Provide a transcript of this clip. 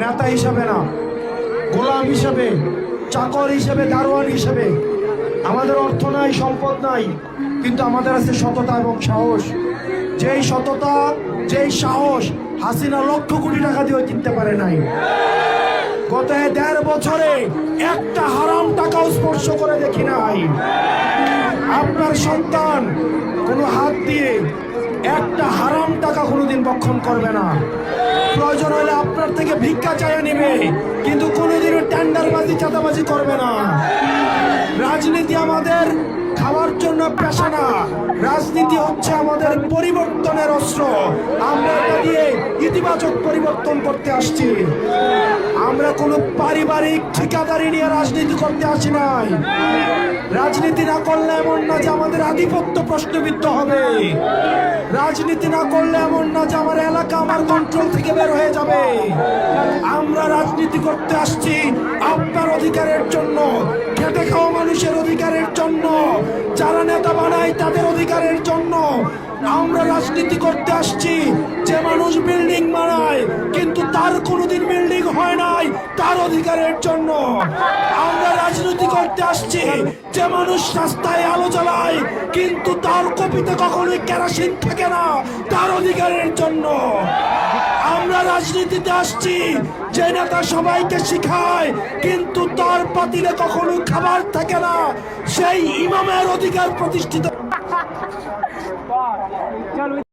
নেতা হিসাবে না, গোলাম হিসাবে, চাকর হিসেবে, দারোয়ান হিসেবে। আমাদের অর্থ নাই, সম্পদ নাই, কিন্তু আমাদের আছে সততা এবং সাহস। যেই সততা, যেই সাহস হাসিনা লক্ষ কোটি টাকা দিয়ে কিনতে পারে নাই। গত ১.৫ বছরে একটা হারাম টাকাও স্পর্শ করে দেখি নাই। আপনার সন্তান কোনো হাত দিয়ে একটা হারাম টাকা কোনোদিন বক্ষণ করবে না। প্রয়োজন হলে আপনার থেকে ভিক্ষা চাইয়া নিবে, কিন্তু কোনোদিনও টেন্ডারবাজি, চাঁদাবাজি করবে না। রাজনীতি আমাদের খাওয়ার জন্য পেশা না, রাজনীতি হচ্ছে আমাদের পরিবর্তনের অস্ত্র। আমরা এটা দিয়ে ইতিবাচক পরিবর্তন করতে আসছি। আমরা কোনো পারিবারিক ঠিকাদারি নিয়ে রাজনীতি করতে আসি নাই। রাজনীতি না করলে এমন না যে আমাদের আধিপত্য প্রশ্নবিদ্ধ হবে। রাজনীতি না করলে এমন না যে আমার এলাকা আমার কন্ট্রোল থেকে বের হয়ে যাবে। আমরা রাজনীতি করতে আসছি আপনার অধিকারের জন্য, খেটে খাওয়া মানুষের অধিকারের জন্য, যারা নেতা বানায় তাদের অধিকারের জন্য। আমরা রাজনীতি করতে আসছি যে মানুষ বিল্ডিং বানায় কিন্তু তার কোনোদিন বিল্ডিং হয় নাই, তার অধিকারের জন্য। আমরা রাজনীতি করতে আসছি যে মানুষ রাস্তায় আলো জ্বালায় কিন্তু তার কপিতে কখনোই কেরোসিন থাকে না, তার অধিকারের জন্য। আমরা রাজনীতিতে আসছি যে নেতা সবাইকে শিখায় কিন্তু তার পাতিলে কখনো খাবার থাকে না, সেই ইমামের অধিকার প্রতিষ্ঠিত।